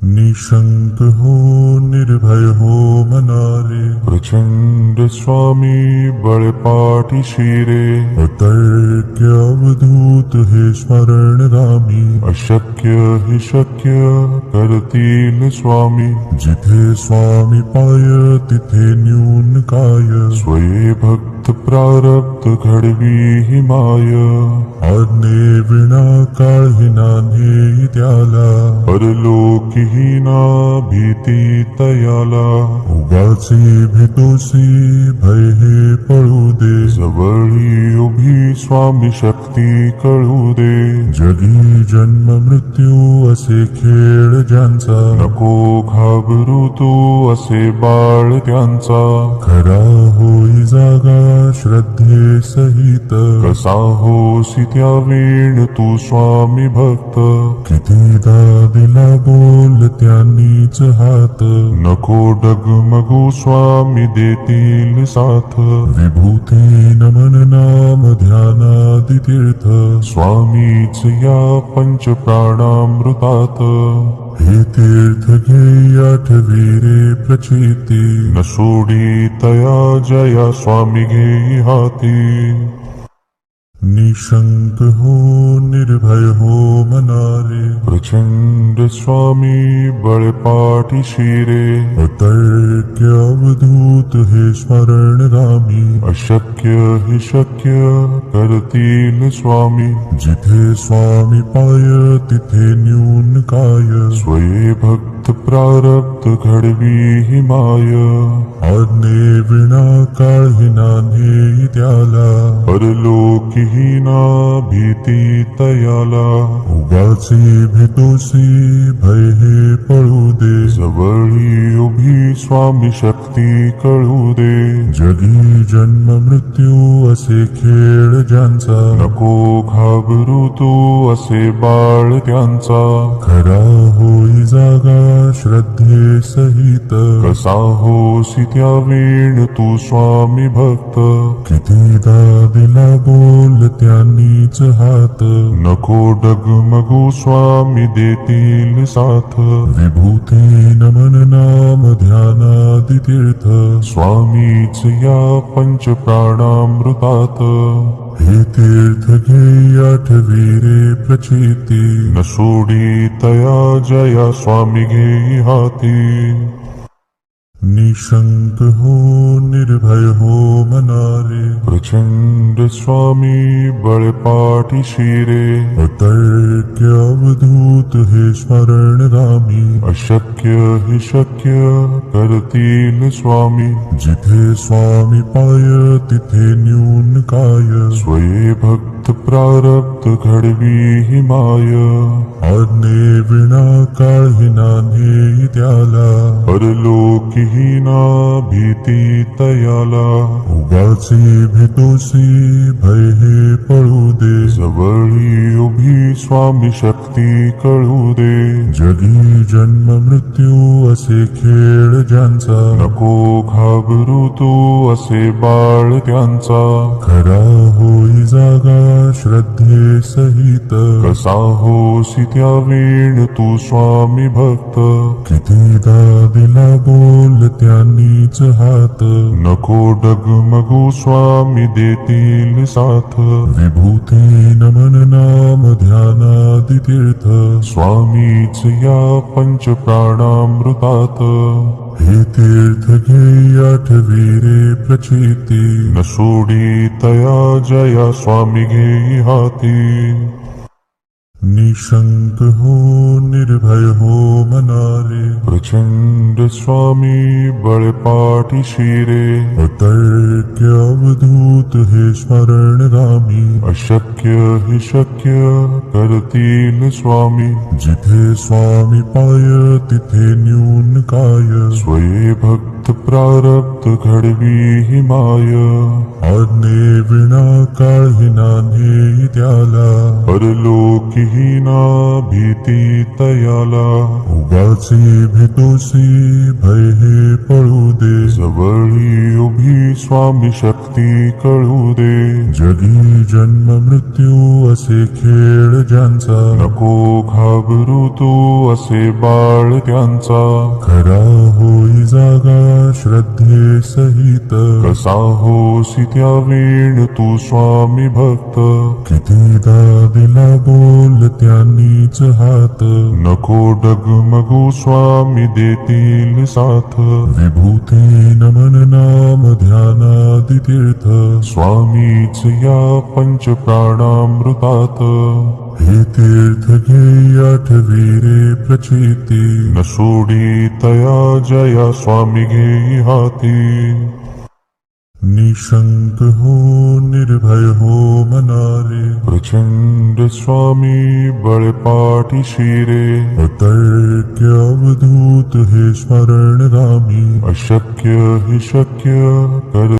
निशंक हो निर्भय हो मनारे, प्रचंड स्वामी बळपाठी शिरे. अतर्क्य अवधूत हे स्मरणगामी, अशक्य हि शक्य करतील स्वामी. जिथे स्वामी पाय तिथे न्यून काय, स्वये भक्त प्रारब्ध घडवी हि माय. आज्ञे विना काळही नान्हे त्याला, परलोकी ही ना भीती तयाला. उगाचे भीतोसी भय हे पळू दे, जवळी उभी स्वामी शक्ती कळू दे. जगी जन्म मृत्यू असे खेळ ज्यांचा, नको घाबरू तू असे बाळ त्यांचा. खरा होई जागा श्रद्धे सहित, कसा होसी त्या वेळ तू स्वामी भक्त. कितीदा दिला बोल त्यांनीच हात, नको डगमगू स्वामी देतील साथ. विभूती नमन नाम ध्यानादि तीर्थ, स्वामीच या पंच प्राणामृतात. हे तीर्थ घे आठवी रे प्रचिती, न सोडी तया जया स्वामी घे हाती. निशंक हो निर्भय हो मनारे, प्रचंड स्वामी बळपाठी शिरे. अतर्क्य अवधूत हे स्मरणगामी, अशक्य हि शक्य करतील स्वामी. जिथे स्वामी पाय तिथे न्यून काय, स्वये भक्त प्रारब्ध घडवी हि माय. आज्ञे विना काळही नान्हे त्याला, परलोकी ही ना भीती तयाला. उगाचे भीतोसी भय हे पळू दे, जवळी उभी स्वामी शक्ती कळू दे. जगी जन्म मृत्यू असे खेळ ज्यांचा, नको घाबरू तू असे बाळ त्यांचा. खरा होई जागा श्रद्धे सहित, कसा होसी त्या वेळ तू स्वामी भक्त. कितीदा दिला बोल त्यांनीच हात, नको डगमगू स्वामी देतील साथ. विभूती नमन नाम ध्यानादि तीर्थ, स्वामीच या पंच प्राणामृतात. हे तीर्थ घे आठवी रे प्रचिती, न सोडी तया जया स्वामी घे हाती. निशंक हो निर्भय हो मनारे, प्रचंड स्वामी बळपाठी शिरे. अतर्क्य अवधूत हे स्मरणगामी, अशक्य हि शक्य करतील स्वामी. जिथे स्वामी पाय तिथे न्यून काय, स्वये भक्त प्रारब्ध घडवी हि माय. आज्ञे विना काळही नान्हे त्याला, परलोकी ही ना भीती तयाला. उगाचे भीतोसी भय हे पळू दे, जवळी उभी स्वामी शक्ती कळू दे. जगी जन्म मृत्यू असे खेळ ज्यांचा, नको घाबरू तू असे बाळ त्यांचा. खरा होई जागा श्रद्धे सहित, कसा होसी त्या वेळ तू स्वामी भक्त. कितीदा दिला बोल त्यांनीच हात, नको डगमगू स्वामी देतील साथ. विभूती नमन नाम ध्यानादि तीर्थ, स्वामीच या पंच प्राणामृतात. हे तीर्थ घे आठवी रे प्रचिती, न सोडी तया जया स्वामी घे हाती. निशंक हो निर्भय हो मनारे, प्रचंड स्वामी बळपाठी शिरे. अतर्क्य अवधूत हे स्मरणगामी, अशक्य हि शक्य करतील स्वामी. जिथे स्वामी पाय तिथे न्यून काय, स्वये भक्त प्रारब्ध घडवी हि माय. आज्ञे विना काळही नान्हे त्याला, परलोकी ही ना भीती तयाला. उगाचे तोसी भय हे पळू दे. जवळी उभी स्वामी शक्ती कळू दे. जगी जन्म मृत्यू असे खेळ ज्यांचा, नको घाबरू तू असे बाळ त्यांचा. खरा होई जागा श्रद्धे सहित, कसा होसी त्या वेळ तू स्वामी भक्त. कितीदा दिला बोल त्यांनीच हात, नको डगमगू स्वामी देतील साथ. विभूती नमन नाम ध्यानादि तीर्थ, स्वामीच या पंच प्राणामृतात. हे तीर्थ घे आठवी रे प्रचिती, न सोडी तया जया स्वामी घेई हाती. निशंक हो निर्भय हो मनारे, प्रचंड स्वामी बळपाठी शिरे. अतर्क्य अवधूत हे स्मरण रामी, अशक्य हि शक्य कर